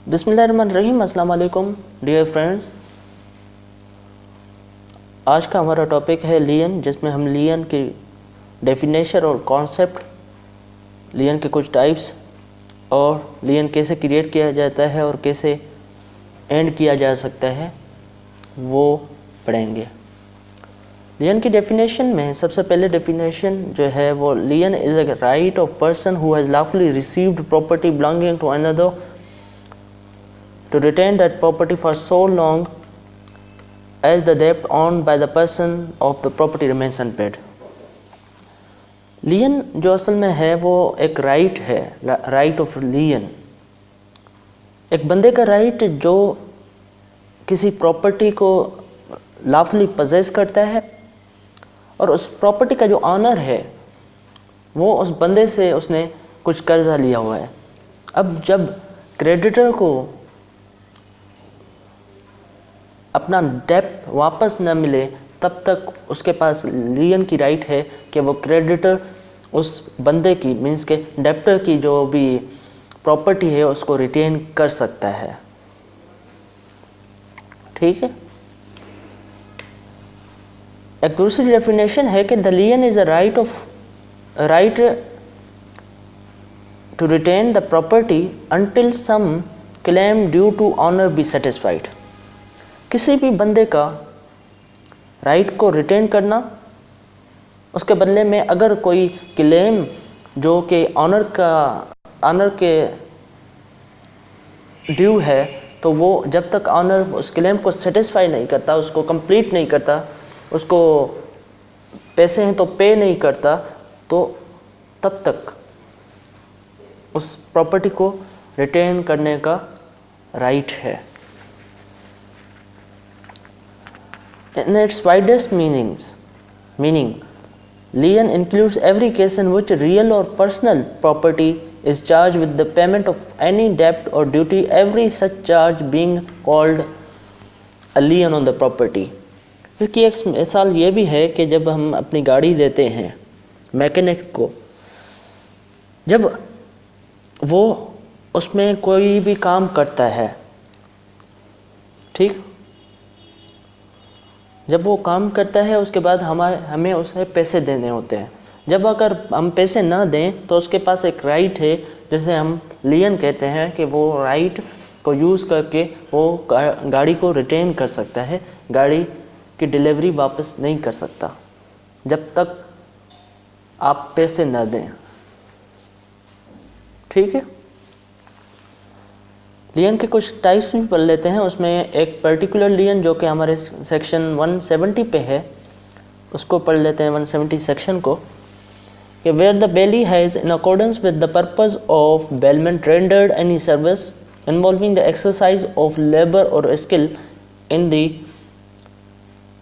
बिस्मिल्लाहिर्रहमानिर्रहीम। अस्सलाम वालेकुम डियर फ्रेंड्स। आज का हमारा टॉपिक है लियन, जिसमें हम लियन की डेफिनेशन और कॉन्सेप्ट, लियन के कुछ टाइप्स और लियन कैसे क्रिएट किया जाता है और कैसे एंड किया जा सकता है वो पढ़ेंगे। लियन की डेफिनेशन में सबसे पहले डेफिनेशन जो है वो lien is a right of person who has lawfully received property belonging to another to retain that property for so long as the debt owned by the person of the property remains unpaid। लियन जो असल में है वो एक right है, right of लियन, एक बंदे का राइट जो किसी प्रॉपर्टी को लॉफुली पजेस करता है और उस प्रॉपर्टी का जो ऑनर है वो उस बंदे से उसने कुछ कर्जा लिया हुआ है। अब जब क्रेडिटर को अपना डेब्ट वापस न मिले तब तक उसके पास लियन की राइट है कि वो क्रेडिटर उस बंदे की मीन्स के डेब्टर की जो भी प्रॉपर्टी है उसको रिटेन कर सकता है। ठीक है। एक दूसरी डेफिनेशन है कि the lien is a right to retain the property until some claim due to owner be satisfied. किसी भी बंदे का राइट को रिटेन करना, उसके बदले में अगर कोई क्लेम जो कि ऑनर के ड्यू है तो वो जब तक ऑनर उस क्लेम को सेटिस्फाई नहीं करता, उसको कंप्लीट नहीं करता, उसको पैसे हैं तो पे नहीं करता, तो तब तक उस प्रॉपर्टी को रिटेन करने का राइट है। In its widest meaning, lien includes every case in which real or personal property is charged with the payment of any debt or duty, every such charge being called a lien on the property। इसकी एक मिसाल ये भी है कि जब हम अपनी गाड़ी देते हैं मैकेनिक को, जब वो उसमें कोई भी काम करता है, ठीक, जब वो काम करता है उसके बाद हमें उसे पैसे देने होते हैं। जब अगर हम पैसे ना दें तो उसके पास एक राइट है जिसे हम लियन कहते हैं कि वो राइट को यूज़ करके वो गाड़ी को रिटेन कर सकता है, गाड़ी की डिलीवरी वापस नहीं कर सकता जब तक आप पैसे ना दें। ठीक है। लियन के कुछ टाइप्स भी पढ़ लेते हैं। उसमें एक पर्टिकुलर लियन जो कि हमारे सेक्शन 170 पे है, उसको पढ़ लेते हैं 170 सेक्शन को, कि where the bailee has in accordance with the purpose of bailment rendered any service involving the exercise of labour और skill in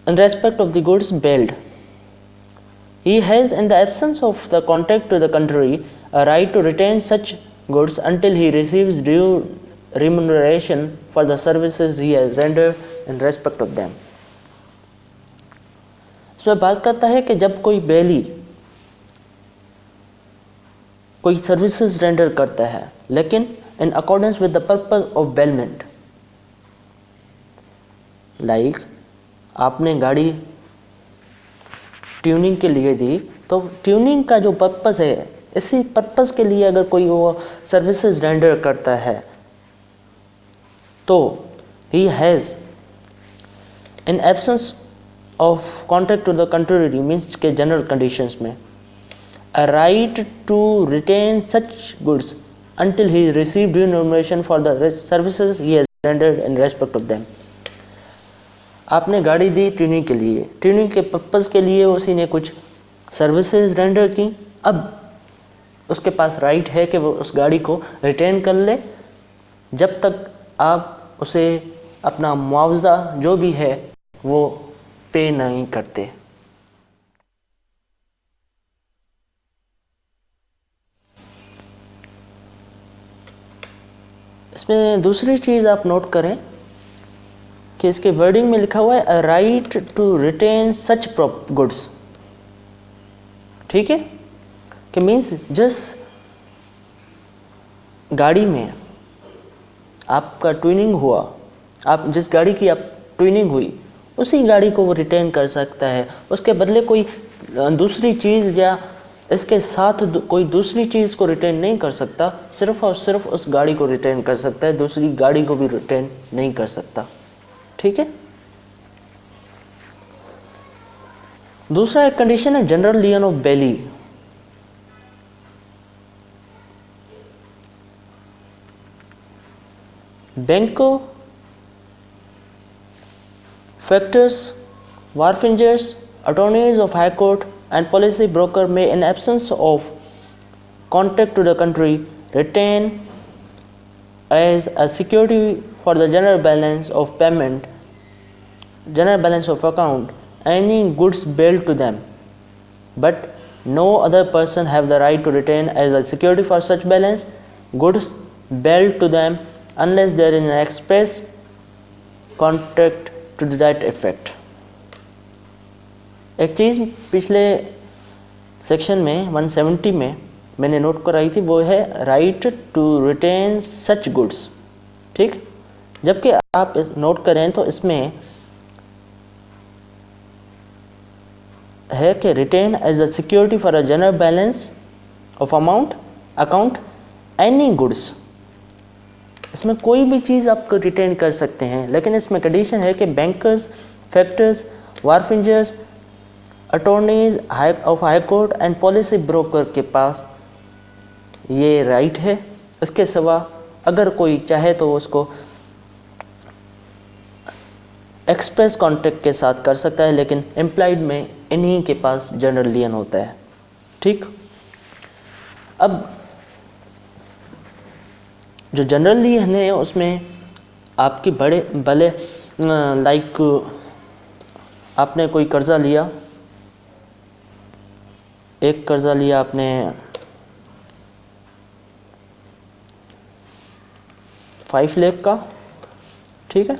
respect of the goods bailed, he has in the absence of the contract to the contrary a right to retain such goods until he receives due remuneration for the services he has rendered in respect of them। इसमें बात करता है कि जब कोई बेली कोई services render करता है लेकिन इन accordance with the purpose of bailment, like आपने गाड़ी ट्यूनिंग के लिए दी, तो ट्यूनिंग का जो पर्पस है, इसी पर्पस के लिए अगर कोई वो सर्विसेज रेंडर करता है तो he has in absence of contract to the contrary means के जनरल कंडीशंस में a right to retain such goods until he receive due remuneration for the services he has rendered in respect of them। आपने गाड़ी दी tuning के लिए, tuning के purpose के लिए उसी ने कुछ सर्विसेज रेंडर की, अब उसके पास राइट है कि वो उस गाड़ी को रिटेन कर ले जब तक आप उसे अपना मुआवजा जो भी है वो पे नहीं करते। इसमें दूसरी चीज़ आप नोट करें कि इसके वर्डिंग में लिखा हुआ है a right to retain such goods. ठीक है, कि मीन्स जस्ट गाड़ी में आपका ट्यूनिंग हुआ, आप जिस गाड़ी की आप ट्यूनिंग हुई उसी गाड़ी को वो रिटेन कर सकता है, उसके बदले कोई दूसरी चीज़ या इसके साथ कोई दूसरी चीज़ को रिटेन नहीं कर सकता, सिर्फ और सिर्फ उस गाड़ी को रिटेन कर सकता है, दूसरी गाड़ी को भी रिटेन नहीं कर सकता। ठीक है। दूसरा एक कंडीशन है जनरल लियन ऑफ बेली। बैंकों, factors, warfingers, attorneys of high court and policy broker may in absence of contact to the country retain as a security for the general balance of payment, general balance of account, any goods billed to them, but no other person have the right to retain as a security for such balance goods billed to them unless there is an express contract to that effect. एक चीज़ पिछले section में 170 में मैंने note कराई थी, वो है right to retain such goods. ठीक, जबकि आप नोट करें तो इसमें है कि retain as a security for a general balance of amount account any goods. इसमें कोई भी चीज़ आप रिटेन कर सकते हैं, लेकिन इसमें कंडीशन है कि bankers, factors, wharfingers, attorneys of high court and policy broker के पास ये राइट है। इसके सिवा अगर कोई चाहे तो उसको एक्सप्रेस कॉन्ट्रैक्ट के साथ कर सकता है, लेकिन एम्प्लॉयड में इन्हीं के पास जनरल लियन होता है। ठीक, अब जो जनरल लियन है उसमें आपकी भले लाइक आपने कोई कर्ज़ा लिया, एक कर्ज़ा लिया आपने 5 लाख का, ठीक है।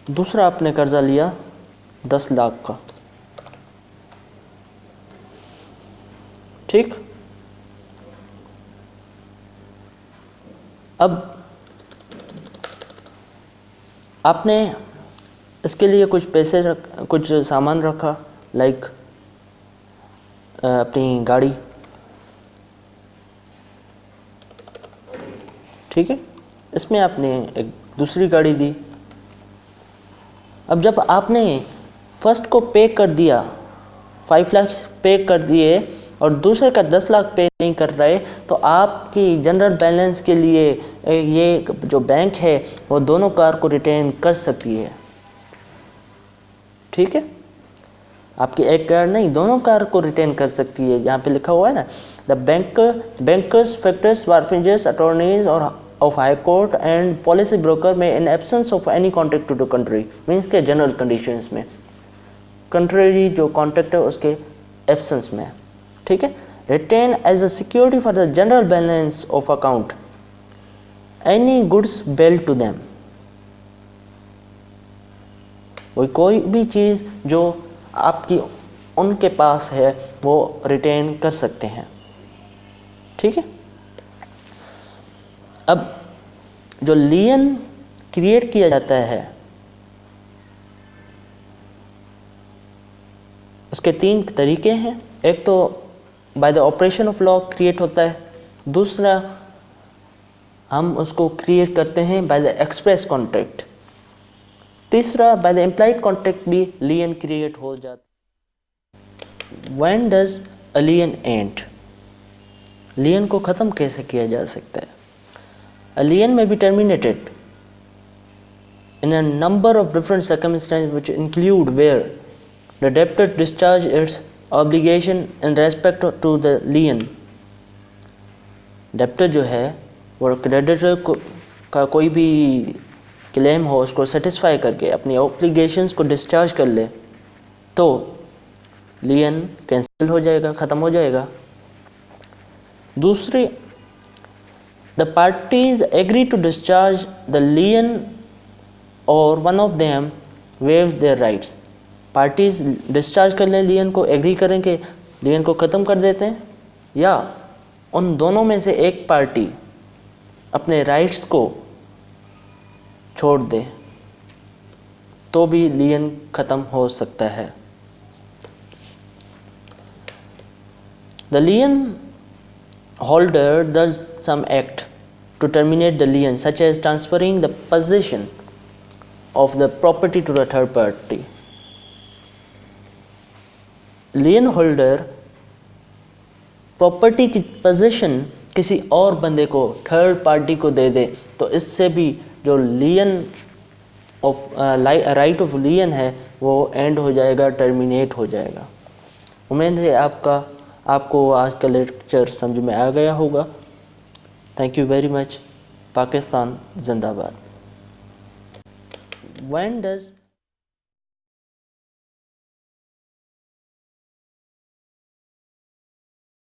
दूसरा आपने कर्ज़ा लिया 10 लाख का, ठीक। अब आपने इसके लिए कुछ पैसे कुछ सामान रखा, लाइक अपनी गाड़ी, ठीक है। इसमें आपने एक दूसरी गाड़ी दी। अब जब आपने फर्स्ट को पे कर दिया, 5 लाख पे कर दिए और दूसरे का 10 लाख पे नहीं कर रहे, तो आपकी जनरल बैलेंस के लिए ये जो बैंक है वो दोनों कार को रिटेन कर सकती है, ठीक है। आपकी एक कार नहीं, दोनों कार को रिटेन कर सकती है। यहाँ पे लिखा हुआ है ना, the bankers, factors, wharfingers, attorneys और of high court and policy broker में in absence of any contract to the country, means के जनरल कंडीशंस में, कंट्री जो कॉन्ट्रैक्ट है उसके एब्सेंस में, ठीक है। Retain as a security for the general balance of account any goods bailed to them, वो कोई भी चीज़ जो आपकी उनके पास है वो रिटेन कर सकते हैं, ठीक है। अब जो लियन क्रिएट किया जाता है उसके 3 तरीके हैं। एक तो by the operation of law create होता है, दूसरा हम उसको क्रिएट करते हैं बाय द एक्सप्रेस कॉन्ट्रैक्ट, तीसरा बाय द इम्प्लाइड कॉन्ट्रैक्ट भी लियन क्रिएट हो जाता। व्हेन डज अ लियन एंड, लियन को ख़त्म कैसे किया जा सकता है? A lien may be terminated in a number of different circumstances which include where the debtor discharge its obligation in respect to the lien. Debtor जो है वो क्रेडिटर का कोई भी क्लेम हो उसको सेटिस्फाई करके अपनी ऑब्लिगेशंस को डिस्चार्ज कर ले तो लियन कैंसिल हो जाएगा, ख़त्म हो जाएगा। दूसरी, the parties agree to discharge the lien or one of them waives their rights. Parties discharge कर लें लियन को, एग्री करें कि लियन को ख़त्म कर देते हैं, या उन दोनों में से एक पार्टी अपने राइट्स को छोड़ दे तो भी लियन ख़त्म हो सकता है। The lien holder does some act to terminate the lien, such as transferring the possession of the property to the third party. Lien holder property की पोजीशन किसी और बंदे को, थर्ड पार्टी को दे दे तो इससे भी जो लियन ऑफ राइट ऑफ लियन है वो एंड हो जाएगा, टर्मिनेट हो जाएगा। उम्मीद है आपको आज का लेक्चर समझ में आ गया होगा। Thank you very much. Pakistan जिंदाबाद। When does